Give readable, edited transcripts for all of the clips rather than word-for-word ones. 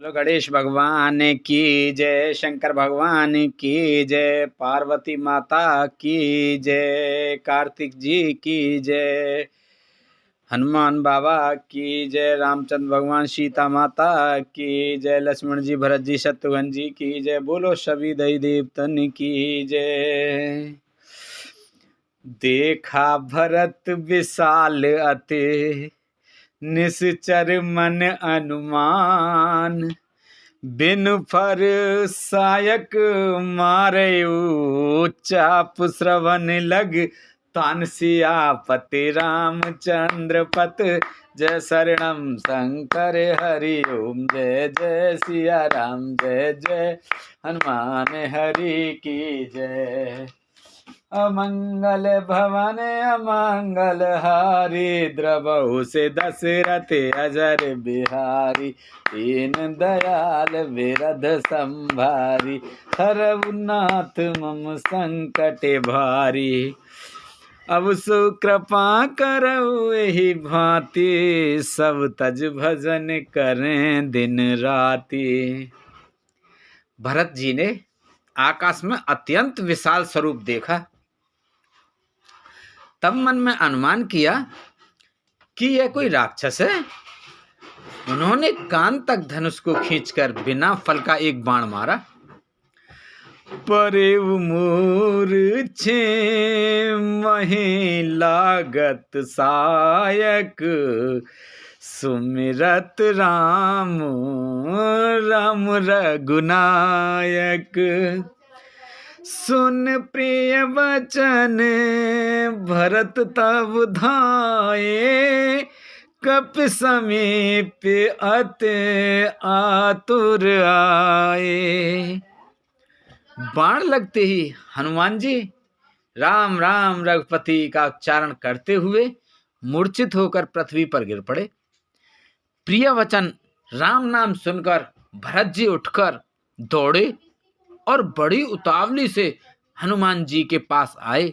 बोलो गणेश भगवान की जय, शंकर भगवान की जय, पार्वती माता की जय, कार्तिक जी की जय, हनुमान बाबा की जय, रामचंद्र भगवान सीता माता की जय, लक्ष्मण जी भरत जी शत्रुघ्न जी की जय। बोलो सभी देवी देवतन की जय। देखा भरत विशाल अति निश्चर मन अनुमान, बिनु फर सायक मारयु चाप श्रवण लग तान सियापति रामचंद्र पत जय शरणम शंकर हरि ओम जय जय सिया राम जय जय हनुमान हरि की जय। अमंगल भवन अमंगल हारी, द्रवहु से दशरथ अजर बिहारी, दीन दयाल विरध संभारी, हरहु नाथ मम संकट भारी। अब सु कृपा करऊ एहि भांति, सब तज भजन करें दिन राति। भरत जी ने आकाश में अत्यंत विशाल स्वरूप देखा। तब मन में अनुमान किया कि यह कोई राक्षस है। उन्होंने कान तक धनुष को खींचकर बिना फल का एक बाण मारा। परे मूर्छे मही लागत सायक, सुमिरत राम राम रघुनायक। सुन प्रिय वचन भरत तब धाये, कप समीप अति आतुर आए। बाण लगते ही हनुमान जी राम राम रघुपति का उच्चारण करते हुए मूर्छित होकर पृथ्वी पर गिर पड़े। प्रिय वचन राम नाम सुनकर भरत जी उठकर दौड़े और बड़ी उतावली से हनुमान जी के पास आए।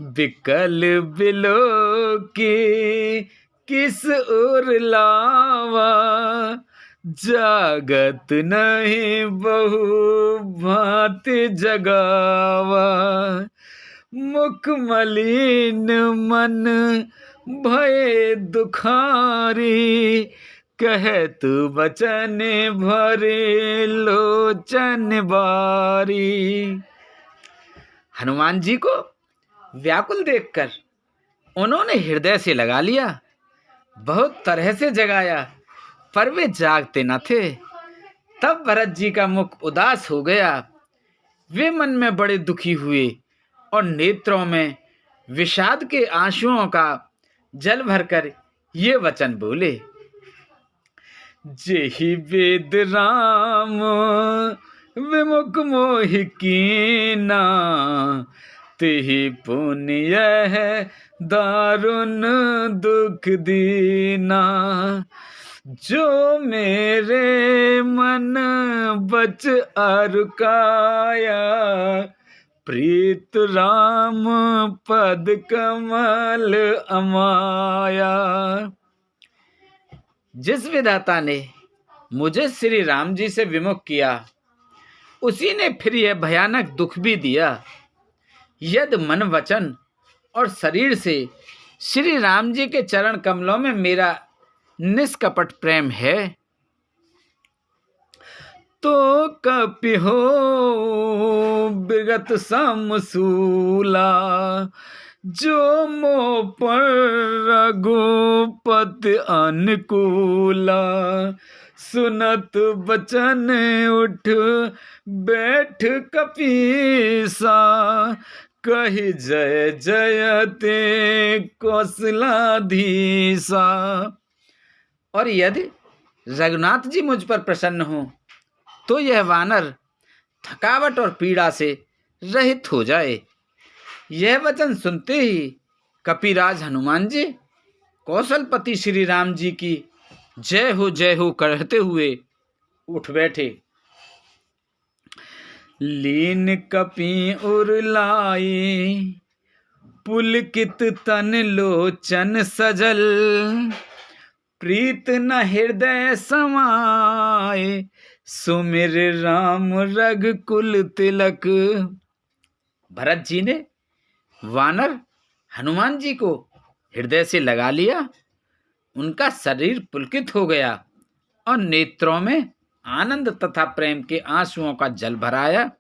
विकल बिलो की किस ओर लावा, जागत नहीं बहु भांति जगावा। मुख मलिन मन भय दुखारी, कहत वचन भरे लोचन बारी। हनुमान जी को व्याकुल देखकर उन्होंने हृदय से लगा लिया, बहुत तरह से जगाया, पर वे जागते न थे। तब भरत जी का मुख उदास हो गया। वे मन में बड़े दुखी हुए और नेत्रों में विषाद के आंसुओं का जल भरकर ये वचन बोले। जेहि वेद राम विमुख मोहि कीना, तेहि पुण्य है दारुण दुख दीना। जो मेरे मन बच अरु काया, प्रीत राम पद कमल अमाया। जिस विधाता ने मुझे श्री राम जी से विमुख किया, उसी ने फिर यह भयानक दुख भी दिया। यदि मन वचन और शरीर से श्री राम जी के चरण कमलों में मेरा निष्कपट प्रेम है, तो कपि हो विगत समसूला। जो मोह पर रघुपति अनुकूला, सुनत बचन उठ बैठ कपीसा। कहि जय जयते कौशलाधीसा। और यदि रघुनाथ जी मुझ पर प्रसन्न हो, तो यह वानर थकावट और पीड़ा से रहित हो जाए। यह वचन सुनते ही कपिराज हनुमान जी कौशलपति श्री राम जी की जय हो कहते हुए उठ बैठे। लीन कपि उर लाई, पुलकित तन लोचन सजल, प्रीत न हृदय समाए, सुमिर राम रघुकुल तिलक। भरत जी ने वानर हनुमान जी को हृदय से लगा लिया। उनका शरीर पुलकित हो गया और नेत्रों में आनंद तथा प्रेम के आंसुओं का जल भराया।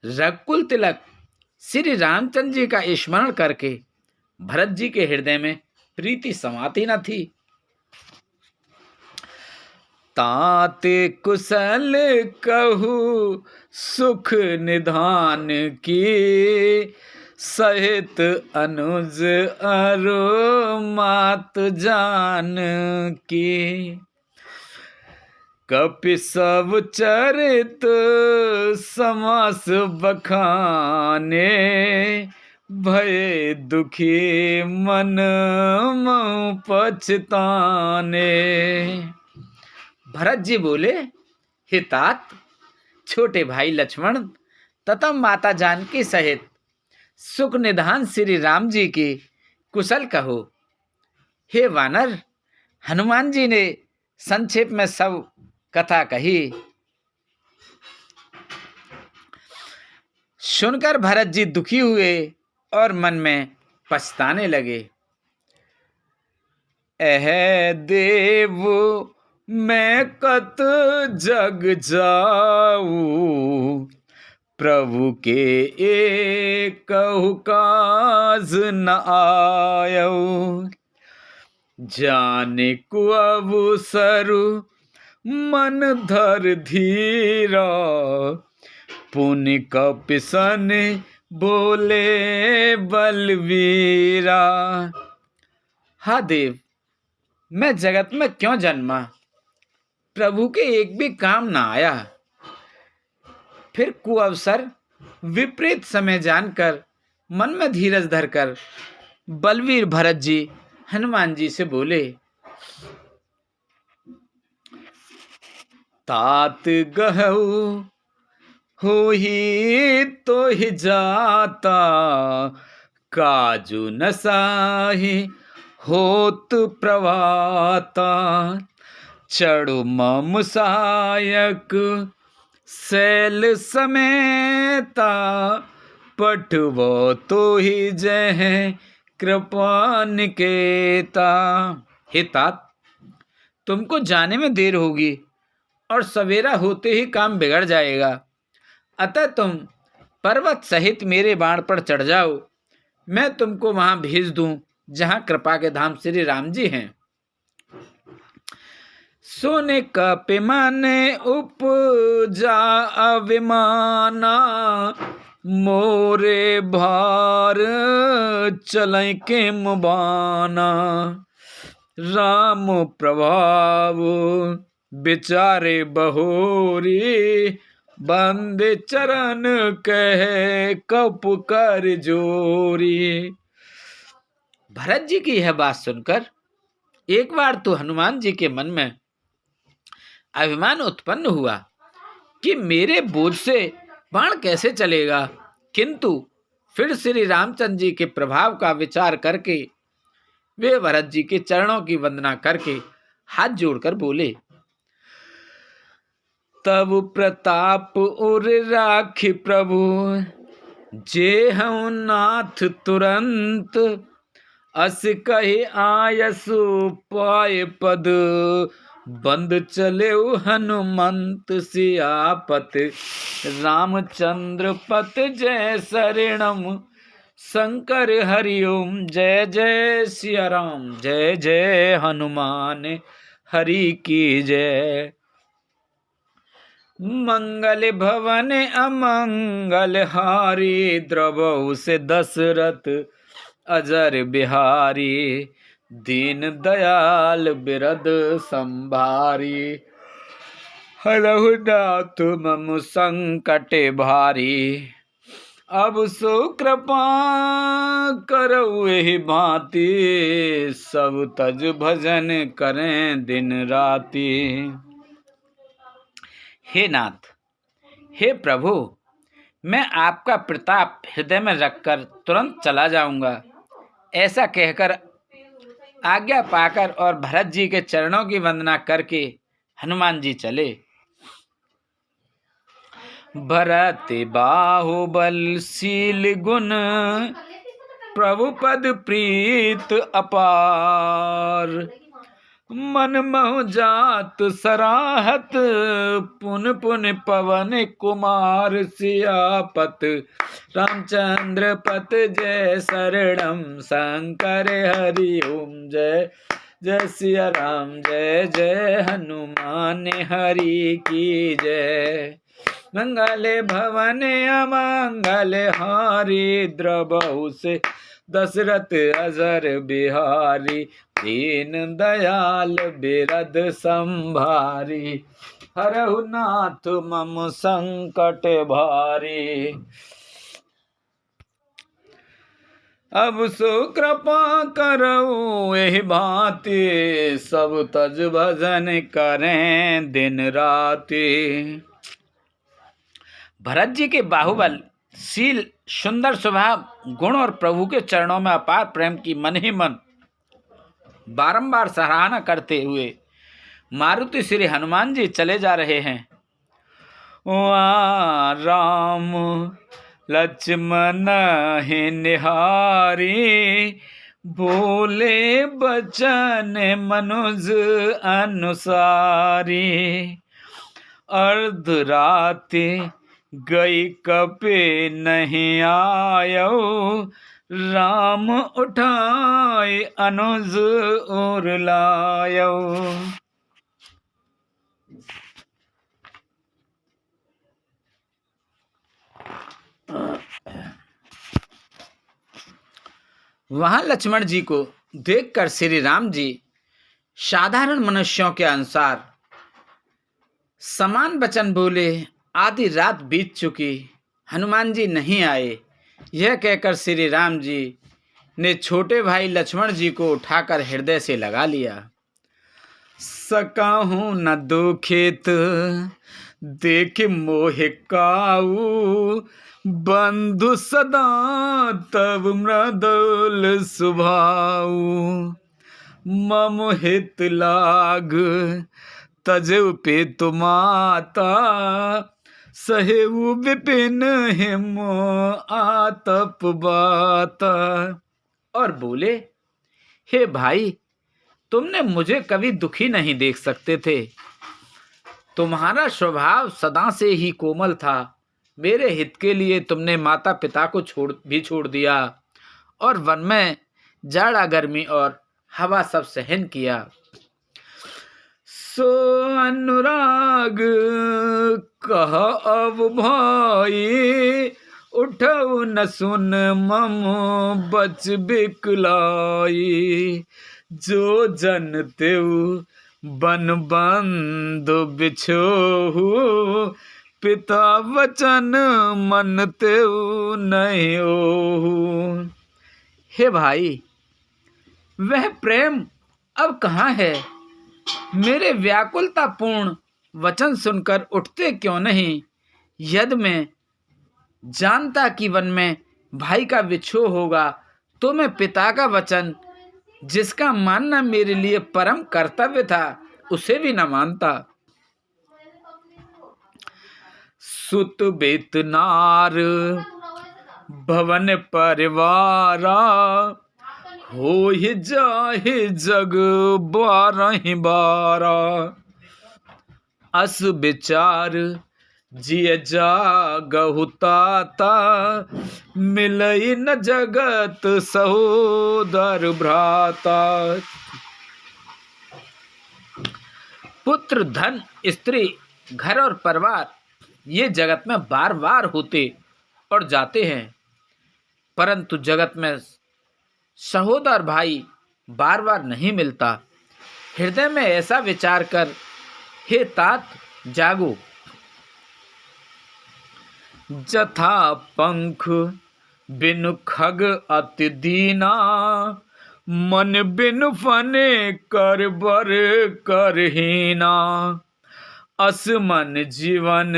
रघुकुल तिलक श्री रामचंद्र जी का स्मरण करके भरत जी के हृदय में प्रीति समाती न थी। तात कुशल कहू सुख निधान की, सहित अनुज अरु मात जान की। कपि सब चरित समास बखाने, भय दुखी मन मऊ पछताने। भरत जी बोले, हे तात, छोटे भाई लक्ष्मण तथा माता जानकी सहित सुख निधान श्री राम जी की कुशल कहो। हे वानर, हनुमान जी ने संक्षेप में सब कथा कही। सुनकर भरत जी दुखी हुए और मन में पछताने लगे। एह देव मैं कत जग जाऊं, प्रभु के एकहु काज न आयऊ। जाने को अवसरु मन धर धीरा, पुनि कपिसन बोले बलवीरा। हा देव, मैं जगत में क्यों जन्मा, प्रभु के एक भी काम ना आया। फिर कुअवसर विपरीत समय जानकर मन में धीरज धरकर बलवीर भरत जी हनुमान जी से बोले, तात गहु हो ही तो ही जाता, काजू न साही होत प्रवाता। चढ़ु मम सायक शैल समेता, पठवो तो ही जय कृपा निकेता। हे तात, तुमको जाने में देर होगी और सवेरा होते ही काम बिगड़ जाएगा, अतः तुम पर्वत सहित मेरे बाण पर चढ़ जाओ। मैं तुमको वहां भेज दूं जहां कृपा के धाम श्री राम जी हैं। सोने कपि माने उपजा अभिमाना, मोरे भार चलै के मुबाना। राम प्रभाव विचारे बहोरी, बंदे चरण कहे कप कर जोरी। भरत जी की यह बात सुनकर एक बार तो हनुमान जी के मन में अभिमान उत्पन्न हुआ कि मेरे बोझ से बाण कैसे चलेगा, किंतु फिर श्री रामचंद्र जी के प्रभाव का विचार करके वे भरत जी के चरणों की वंदना करके हाथ जोड़कर बोले, तब प्रताप उर राखि प्रभु, जे हूँ नाथ तुरंत। अस कही आयसु पाय पद, बंद चले हनुमंत सियापत। रामचंद्र पत जय शरणम, शंकर हरिओम जय जय सिया राम। जय जय हनुमान हरि की जय। मंगल भवन अमंगल हारी, द्रवहु से दशरथ अजर बिहारी। दीन दयाल बिरद संभारी, हरहु नाथ मम संकट भारी। अब सो कृपा करऊ एहि भांति, सब तज भजन करें दिन राति। हे नाथ, हे प्रभु, मैं आपका प्रताप हृदय में रखकर तुरंत चला जाऊंगा। ऐसा कहकर आज्ञा पाकर और भरत जी के चरणों की वंदना करके हनुमान जी चले। भरत बाहुबलशील गुण प्रभु पद प्रीत अपार। मन महु जात सराहत पुन पुन पवन कुमार। सियापत रामचंद्र पत जय शरणम शंकर हरि ओम जय जय सिया राम जय जय हनुमान हरि की जय। मंगल भवन अमंगल हारी द्रबहु से दशरथ अजर बिहारी। दीन दयाल बिरद संभारी हरहु नाथ मम संकट भारी। अब सो कृपा करऊ एहि भांति सब तज भजन करें दिन राति। भरत जी के बाहुबल शील सुंदर स्वभाव गुण और प्रभु के चरणों में अपार प्रेम की मन ही मन बारंबार सराहना करते हुए मारुति श्री हनुमान जी चले जा रहे हैं। वहाँ राम लक्ष्मण ही निहारी बोले बचन मनुज अनुसारी। अर्ध राति गई कपे नहीं आयो राम उठाए अनुज और लायो। वहां लक्ष्मण जी को देखकर श्री राम जी साधारण मनुष्यों के अनुसार समान वचन बोले। आधी रात बीत चुकी, हनुमान जी नहीं आए। यह कहकर श्री राम जी ने छोटे भाई लक्ष्मण जी को उठाकर हृदय से लगा लिया। सकाहूं न दुखित देख मोह काऊ बंधु सदा तब मृदुल सुभाऊ। मम हित लाग तजु पे तुमाता सहेऊ विपिन हिम आतप बाता। और बोले, हे भाई, तुमने मुझे कभी दुखी नहीं देख सकते थे। तुम्हारा स्वभाव सदा से ही कोमल था। मेरे हित के लिए तुमने माता पिता को छोड़ दिया और वन में जाड़ा गर्मी और हवा सब सहन किया। सो अनुराग कह अब भाई उठऊ न सुन मम बच बिकलाई। जो जन तेऊ बन बंधु बिछोहु पिता वचन मन तेऊ नहीं ओहु। हे भाई, वह प्रेम अब कहाँ है? मेरे व्याकुलतापूर्ण वचन सुनकर उठते क्यों नहीं? यदि मैं जानता कि वन में भाई का विछोह होगा तो मैं पिता का वचन, जिसका मानना मेरे लिए परम कर्तव्य था, उसे भी न मानता। सुत बेत नार भवन परिवारा हो ही जाहि जग बारहि बारा। अस विचार जिय जागहु ताता मिलई न जगत सहोदर भ्राता। पुत्र, धन, स्त्री, घर और परिवार ये जगत में बार बार होते और जाते हैं, परंतु जगत में सहोदर भाई बार बार नहीं मिलता। हृदय में ऐसा विचार कर हे तात जागो। जथा पंख बिनु खग अति दीना मन बिनु फने कर बर करहीना। अस मन जीवन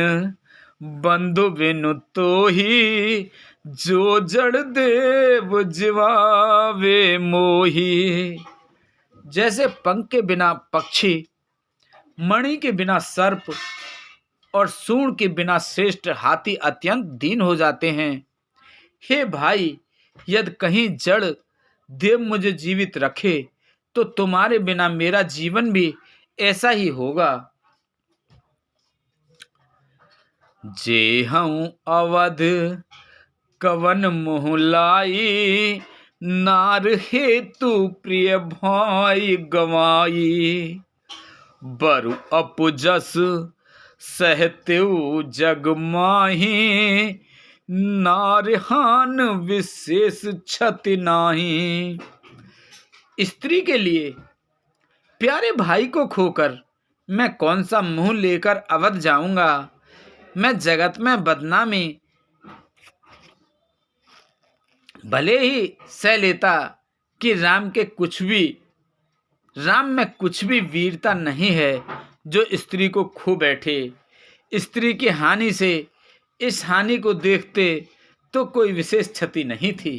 बंधु बिनु तोही जो जड़ देव जीवावे मोही। जैसे पंख के बिना पक्षी, मणि के बिना सर्प और सूंड के बिना श्रेष्ठ हाथी अत्यंत दीन हो जाते हैं। हे भाई, यदि कहीं जड़ देव मुझे जीवित रखे तो तुम्हारे बिना मेरा जीवन भी ऐसा ही होगा। जे हूँ अवध कवन मोह लाई, नार हेतु प्रिय भाई गवाई। बरु अपजस सहतेउ जग माही, नारहान विशेष क्षति नाही। स्त्री के लिए प्यारे भाई को खोकर मैं कौन सा मुंह लेकर अवध जाऊंगा। मैं जगत में बदनामी भले ही सह लेता कि राम में कुछ भी वीरता नहीं है जो स्त्री को खो बैठे। स्त्री की हानि से इस हानि को देखते तो कोई विशेष क्षति नहीं थी।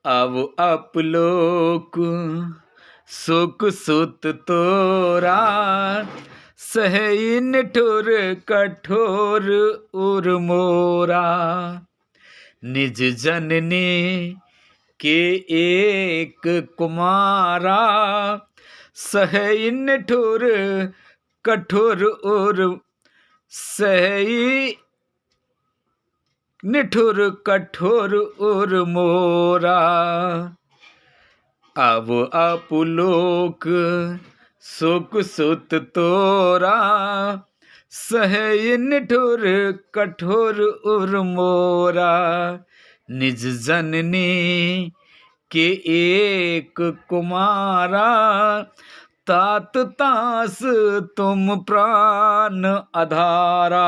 अब अपलोक सुख सुत तोरा, सही निठुर कठोर उर मोरा। निज जननी के एक कुमारा, सही निठुर कठोर उर, सही निठुर कठोर उर मोरा। अब अपलोक सुख सुत तोरा, सही निठुर कठोर उर मोरा। निज जननी के एक कुमारा, तात तास तुम प्राण आधारा।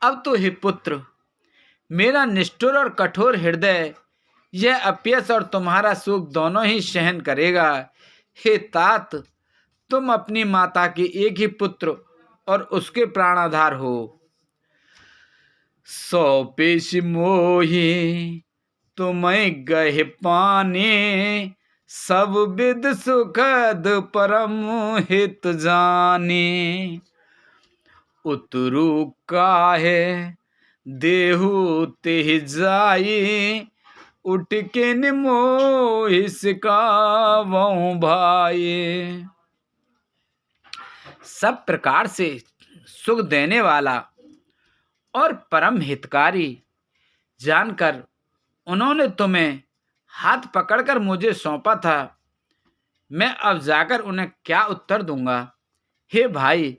अब तो हे पुत्र, मेरा निष्ठुर और कठोर हृदय यह अपयश और तुम्हारा सुख दोनों ही सहन करेगा। हे तात, तुम अपनी माता के एक ही पुत्र और उसके प्राणाधार हो। सौ पेश मोही तुम्हें गहे पाने, सब विद सुखद परम हित जाने। उतरु काहे देहु तेह जाई, उठ के निमोहि सिकावऊं भाई। सब प्रकार से सुख देने वाला और परम हितकारी जानकर उन्होंने तुम्हें हाथ पकड़कर मुझे सौंपा था। मैं अब जाकर उन्हें क्या उत्तर दूंगा। हे भाई,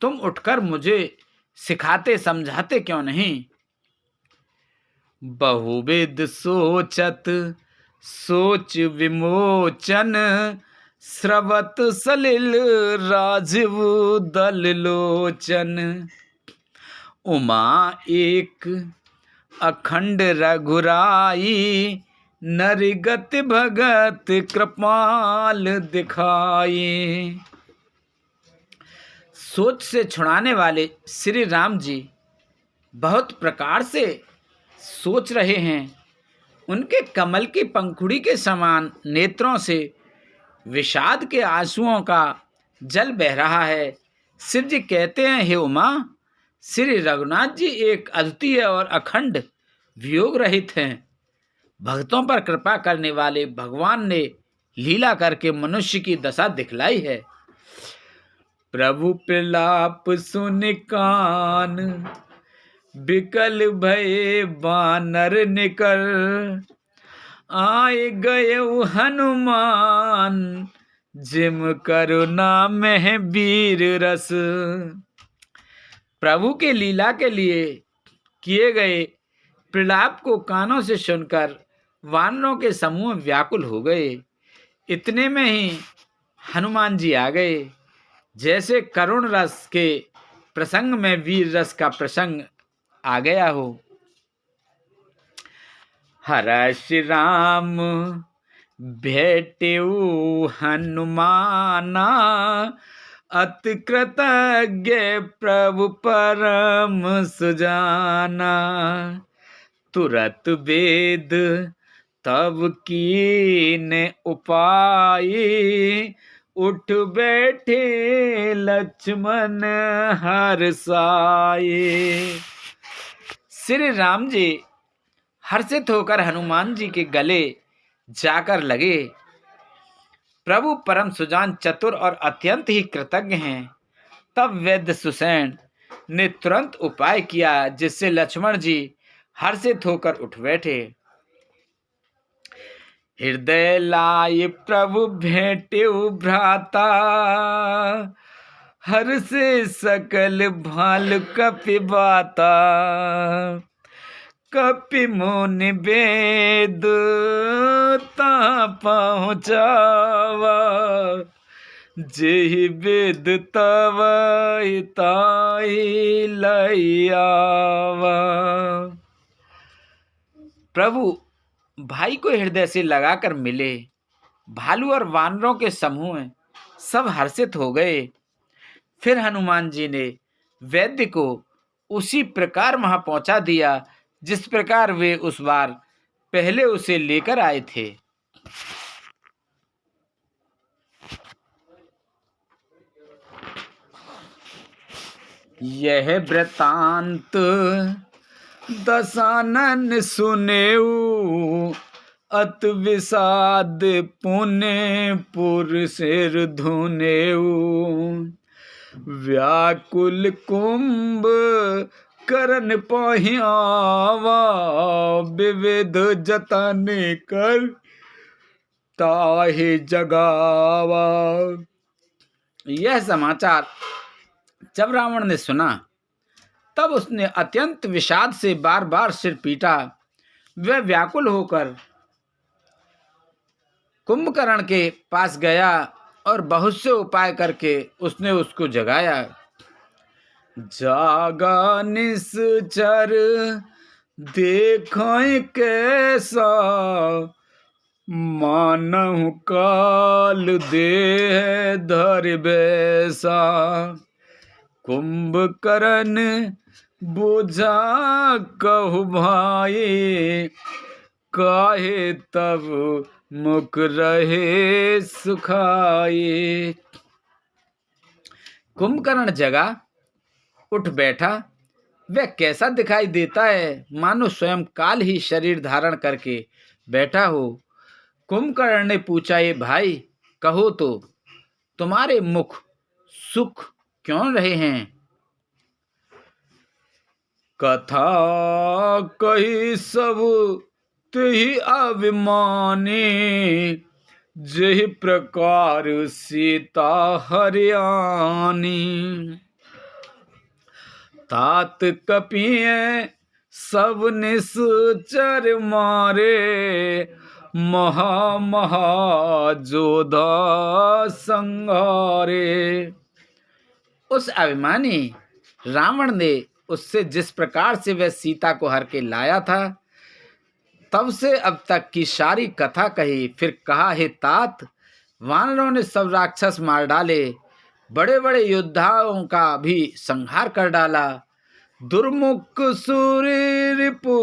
तुम उठकर मुझे सिखाते समझाते क्यों नहीं। बहुविध सोचत सोच विमोचन, स्रवत सलिल राजीव दल लोचन। उमा एक अखंड रघुराई, नरगति भगत कृपाल दिखाई। सोच से छुड़ाने वाले श्री राम जी बहुत प्रकार से सोच रहे हैं। उनके कमल की पंखुड़ी के समान नेत्रों से विषाद के आंसुओं का जल बह रहा है। शिव जी कहते हैं, हे उमा, श्री रघुनाथ जी एक अद्वितीय और अखंड वियोग रहित हैं। भक्तों पर कृपा करने वाले भगवान ने लीला करके मनुष्य की दशा दिखलाई है। प्रभु प्रलाप सुन कान, बिकल भये बानर निकर। आए गए हनुमान, जिम करुणा में वीर रस। प्रभु के लीला के लिए किए गए प्रलाप को कानों से सुनकर वानरों के समूह व्याकुल हो गए। इतने में ही हनुमान जी आ गए। जैसे करुण रस के प्रसंग में वीर रस का प्रसंग आ गया हो। हर्ष राम भेटेऊ हनुमाना, अति कृतज्ञ प्रभु परम सुजाना। तुरत वेद तब कीने उपाय, उठ बैठे लक्ष्मण हर्षाए। श्री राम जी हर्षित होकर हनुमान जी के गले जाकर लगे। प्रभु परम सुजान, चतुर और अत्यंत ही कृतज्ञ हैं। तब वैद्य सुसैन ने तुरंत उपाय किया, जिससे लक्ष्मण जी हर्षित होकर उठ बैठे। हृदय लाय प्रभु भेंट्यु भ्राता, हर्षे सकल भाल कपि बाता। कपि मुनि वेद ता पहुँचावा, जेहि वेद तवै ताहि लैआवा। प्रभु भाई को हृदय से लगाकर मिले। भालू और वानरों के समूह सब हर्षित हो गए। फिर हनुमान जी ने वैद्य को उसी प्रकार वहां पहुंचा दिया, जिस प्रकार वे उस बार पहले उसे लेकर आए थे। यह वृतांत दशानन सुनेऊ, अत विषाद पुने पुर सिर धुनेऊ। व्याकुल कुंभ करन पहियावा, विविध जतन कर ताहि जगावा। यह समाचार जब रावण ने सुना, तब उसने अत्यंत विषाद से बार बार सिर पीटा। वह व्याकुल होकर कुंभकर्ण के पास गया और बहुत से उपाय करके उसने उसको जगाया। जागा निश्चर देखें कैसा, मानहु काल देह धरि बैसा। कुंभकर्ण बुझा कहु भाई, काहे तब मुख रहे सुखाए। कुंभकर्ण जगा, उठ बैठा। वह कैसा दिखाई देता है, मानो स्वयं काल ही शरीर धारण करके बैठा हो। कुंभकर्ण ने पूछा, ये भाई कहो तो, तुम्हारे मुख सुख क्यों रहे हैं? कथा कही सब तेहि अभिमानी, जेहि प्रकार सीता हरियाणी। तात कपिय सब निश्चर मारे, महा महा जोधा संहारे। उस अभिमानी रावण ने उससे जिस प्रकार से वह सीता को हर के लाया था, तब से अब तक की सारी कथा कही। फिर कहा, हे तात, वानरों ने सब राक्षस मार डाले, बड़े बड़े योद्धाओं का भी संहार कर डाला। दुर्मुख सूरी रिपु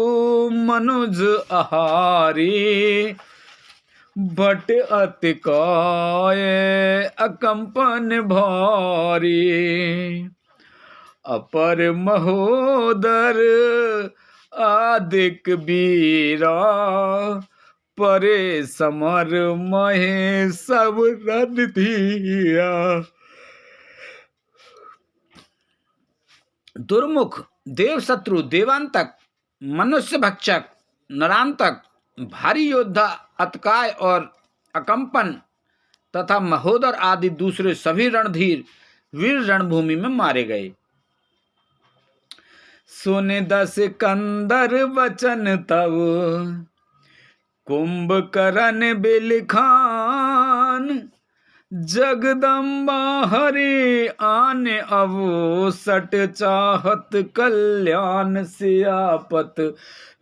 मनुज आहारी, भट अति काय अकंपन भारी। अपर महोदर आदिक वीरा, परे समर महे सब रणधीरा। दुर्मुख, देव शत्रु, देवांतक, मनुष्य भक्षक, नरांतक, भारी योद्धा, अतकाय और अकंपन तथा महोदर आदि दूसरे सभी रणधीर वीर रणभूमि में मारे गए। सुने दस कंदर वचन तब, कुंभकर्ण बिलखान। जगदम्बा हरि आने अवो, सट चाहत कल्याण सियापत।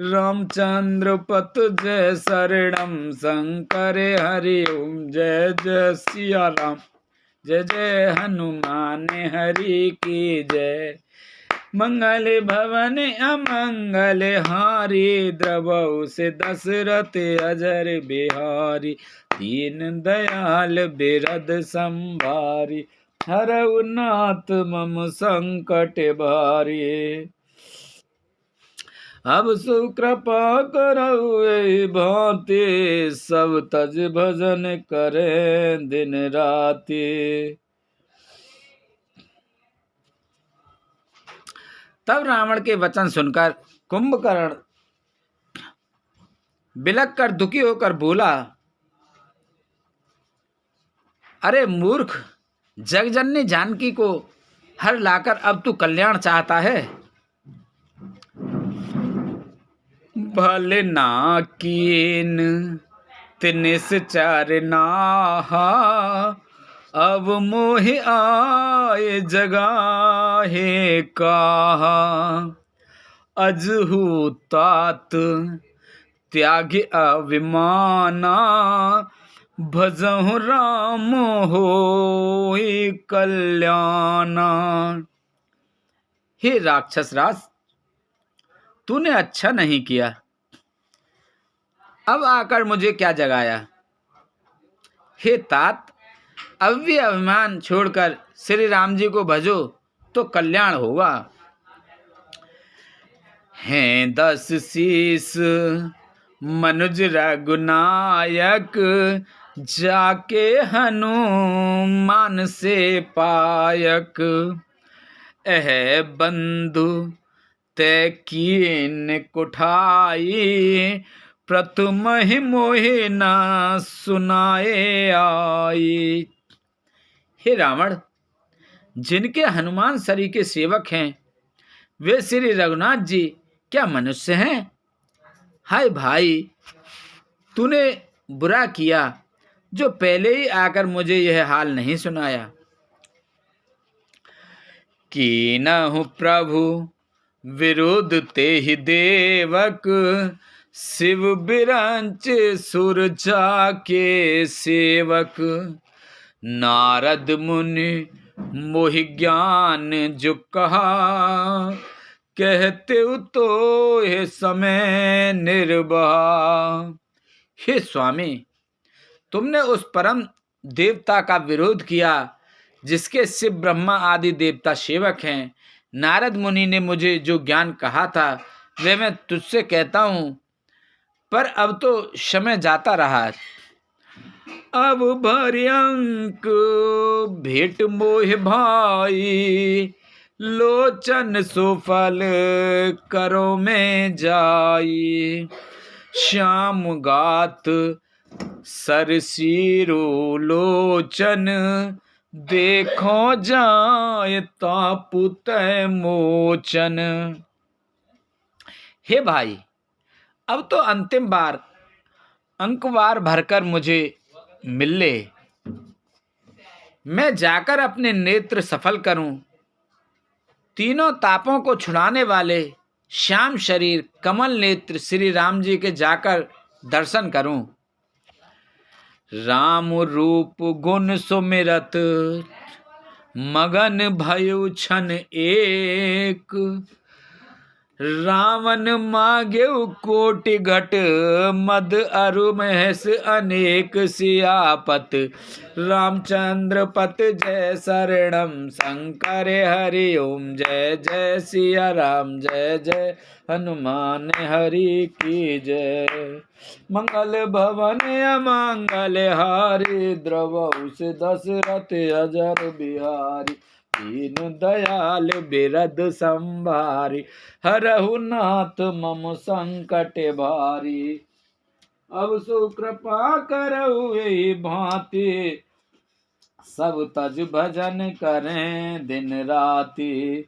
रामचंद्र पत जय शरणम शंकर हरि ओम। जय जय सिया राम, जय जय हनुमान हरि की जय। मंगल भवन अमंगल हारी, द्रवहु से दशरथ अजर बिहारी। दीन दयाल बिरद संभारी, हरऊ नाथ मम संकट भारी। अब सुकृपा करऊ एहि भांति, सब तज भजन करे दिन राति। तब रावण के वचन सुनकर कुंभकर्ण बिलक कर दुखी होकर बोला, अरे मूर्ख, जगजननी जानकी को हर लाकर अब तू कल्याण चाहता है। भले ना कीन तिनिश्चर नाहा, अब मोहि आए जगाहे काहा। अजहू तात त्याग अभिमाना, भजहु राम होई कल्याणा। हे राक्षस राज, तूने अच्छा नहीं किया, अब आकर मुझे क्या जगाया। हे तात, अब भी अभिमान छोड़कर श्री राम जी को भजो तो कल्याण होगा। हैं 10 शीस मनुज रघुनायक, जाके हनुमान से पायक। एह बंधु तै कीन कुठाई, प्रथम ही मोहि न सुनाए आई। हे रावण, जिनके हनुमान सरी के सेवक हैं वे श्री रघुनाथ जी क्या मनुष्य हैं? हाय भाई, तूने बुरा किया जो पहले ही आकर मुझे यह हाल नहीं सुनाया। कीनहु प्रभु विरुद्ध ते ही देवक, शिव बिरंच सुर जाके सेवक। नारद मुनि मोहि ज्ञान जो कहा, कहते तो हे समय निर्वाह। हे स्वामी, तुमने उस परम देवता का विरोध किया जिसके शिव ब्रह्मा आदि देवता सेवक हैं। नारद मुनि ने मुझे जो ज्ञान कहा था वे मैं तुझसे कहता हूँ, पर अब तो समय जाता रहा। अब भर्यंक भेंट मोह भाई, लोचन सुफल करो में जाई। श्याम गात सरसीरो लोचन, देखो जाय तापुत मोचन। हे भाई, अब तो अंतिम बार अंकवार भरकर मुझे मिल ले, मैं जाकर अपने नेत्र सफल करूं। तीनों तापों को छुड़ाने वाले श्याम शरीर कमल नेत्र श्री राम जी के जाकर दर्शन करूं। राम रूप गुण सुमिरत, मगन भयउ छन एक। रावण मांगेउ कोटि घट, मद अरु महेश अनेक। सियापत रामचंद्र पत जय शरणम, शंकर हरि ओम जय जय। सिया राम जय जय, हनुमान हरि की जय। मंगल भवन अमंगल हारी, द्रवहु से दशरथ अजर बिहारी। दीन दयाल बिरद संभारी, हरहु नाथ मम संकट भारी। अब सुकृपा करऊ एहि भांति, सब तज भजन करें दिन राति।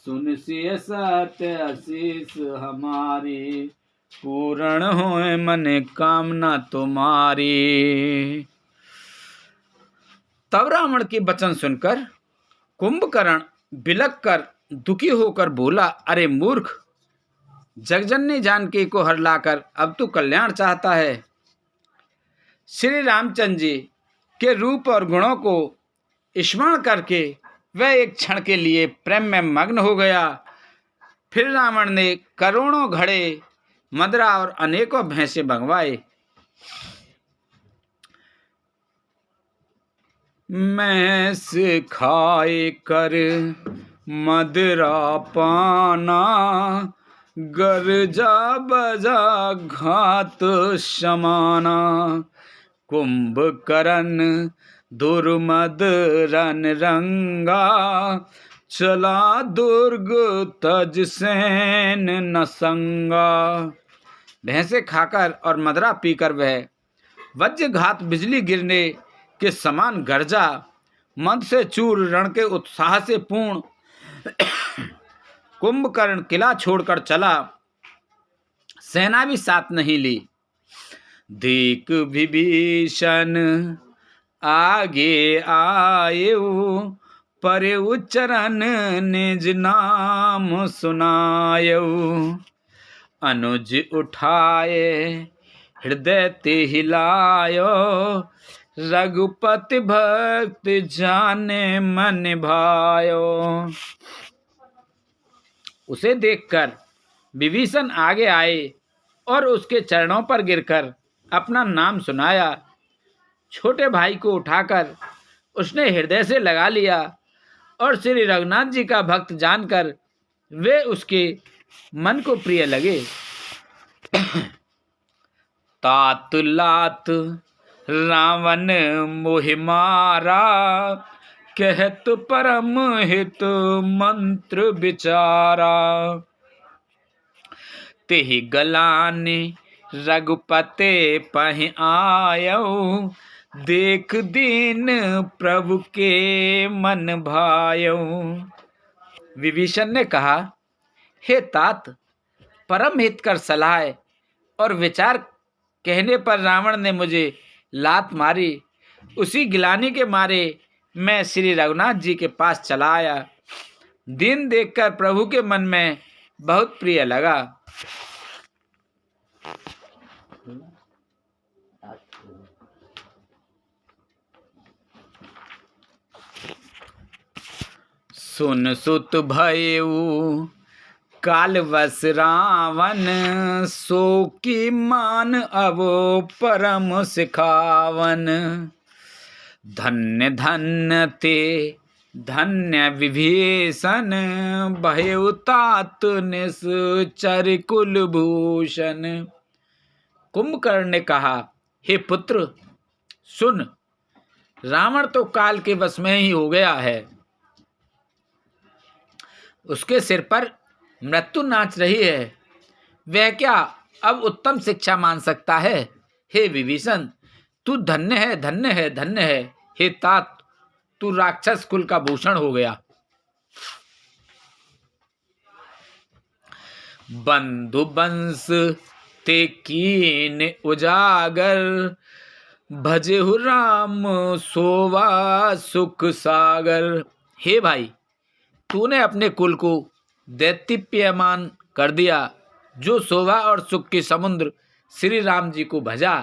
सुन सिय सत्य आशीष हमारी, पूर्ण होए मन कामना तुम्हारी। तब रावण के वचन सुनकर कुंभकर्ण बिलक कर दुखी होकर बोला, अरे मूर्ख, जगजननी जानकी को हर लाकर अब तू कल्याण चाहता है। श्री रामचंद्र जी के रूप और गुणों को स्मरण करके वह एक क्षण के लिए प्रेम में मग्न हो गया फिर रावण ने करोड़ों घड़े मदरा और अनेकों भैंसे भंगवाए। मैंस खाए कर मदरा पाना, गर्जा बजा घात समाना। कुंभकर्ण दुर्मद रन रंगा, चला दुर्ग तज सैन न संगा। भैंसे खाकर और मदरा पीकर वह वज्रघात बिजली गिरने के समान गर्जा, मद से चूर रण के उत्साह से पूर्ण कुंभकर्ण किला छोड़कर चला, सेना भी साथ नहीं ली। देख विभीषण आगे आयु, परे उच्चरण निज नाम सुनायु। अनुज उठाए हृदय ते हिलायो, रघुपति भक्त जाने मन भायो। उसे देखकर विभीषण आगे आए और उसके चरणों पर गिरकर अपना नाम सुनाया। छोटे भाई को उठाकर उसने हृदय से लगा लिया और श्री रघुनाथ जी का भक्त जानकर वे उसके मन को प्रिय लगे। तात लात रावण मोहि मारा, कहत परम हित मंत्र विचारा। तेहि गलानि रघुपते पहि आयो, देख दीन प्रभु के मन भायो। विभीषण ने कहा, हे तात, परम हित कर सलाह और विचार कहने पर रावण ने मुझे लात मारी। उसी गिलानी के मारे मैं श्री रघुनाथ जी के पास चला आया। दिन देखकर प्रभु के मन में बहुत प्रिय लगा। सुन सुत भयउ कालवश रावण, सो की मान अवो परम सिखावन। धन्य धन्य ते धन्य विभीषण, भयउ तात निश्चर कुलभूषण। कुंभकर्ण ने कहा, हे पुत्र सुन, रावण तो काल के वश में ही हो गया है। उसके सिर पर मृत्यु नाच रही है, वह क्या अब उत्तम शिक्षा मान सकता है। हे विभीषण, तू धन्य है, धन्य है, धन्य है। हे तात, तू राक्षस कुल का भूषण हो गया। बंधु बंश ते कीन उजागर, भजेहु राम सोवा सुख सागर। हे भाई, तूने अपने कुल को दैत्यप्यमान कर दिया, जो शोभा और सुख के समुद्र श्री राम जी को भजा।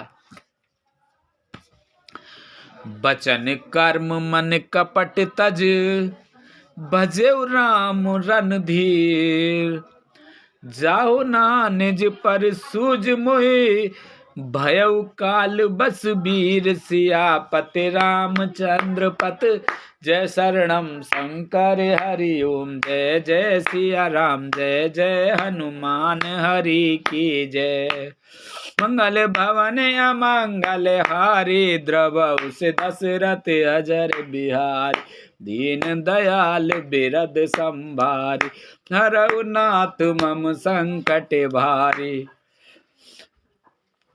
बचन कर्म मन कपट तज, भजे राम रणधीर। जाओ ना निज पर सूझ मोहि, भयउ काल बस वीर। सियापति रामचंद्र पत, जय शरणम शंकर हरि ओम। जय जय सिया राम, जय जय हनुमान हरि की जय। मंगल भवन अमंगल हारी, द्रवहु से दशरथ अजर बिहारी। दीन दयाल बिरद संभारी, हरहु नाथ मम संकट भारी।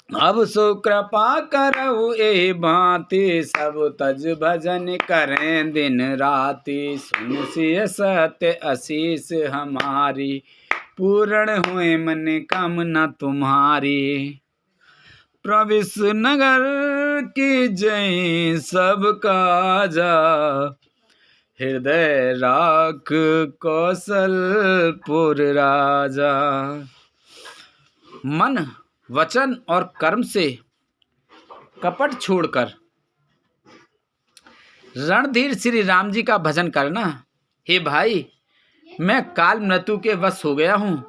अब सो कृपा करहु ए भांति, सब तज भजन करें दिन राति। सुन सिय सत्य असीस हमारी, पूर्ण हुए मन कामना तुम्हारी। प्रविश नगर की जय सब काजा, हृदय राख कौशलपुर राजा। मन वचन और कर्म से कपट छोड़कर रणधीर श्री राम जी का भजन करना। हे भाई, मैं काल मृत्यु के वश हो गया हूँ,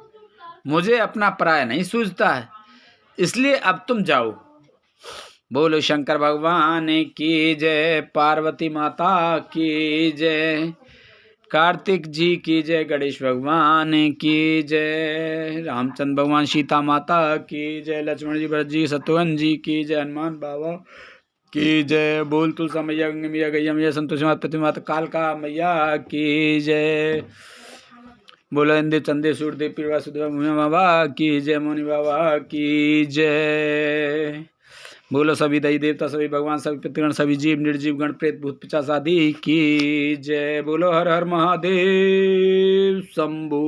मुझे अपना पराया नहीं सूझता है, इसलिए अब तुम जाओ। बोलो शंकर भगवान की जय, पार्वती माता की जय, कार्तिक जी की जय, गणेश भगवान की जय, रामचंद्र भगवान, सीता माता की जय, लक्ष्मण जी, भरत जी, शत्रुघ्न जी की जय, हनुमान बाबा की जय। बोल तुलसा मैया, गंगा मैया, गैया मैया, संतोषी माता, पृथ्वी माता, कालका मैया की जय। बोलो इंद्र चंदे सूर्यदेव पीर वासुदेव बाबा की जय, मौनी बाबा की जय। बोलो सभी दई देवता, सभी भगवान, सभी पितृगण, सभी जीव, निर्जीव गण, प्रेत, भूत पिशाच आदि की जय। बोलो हर हर महादेव शंभू।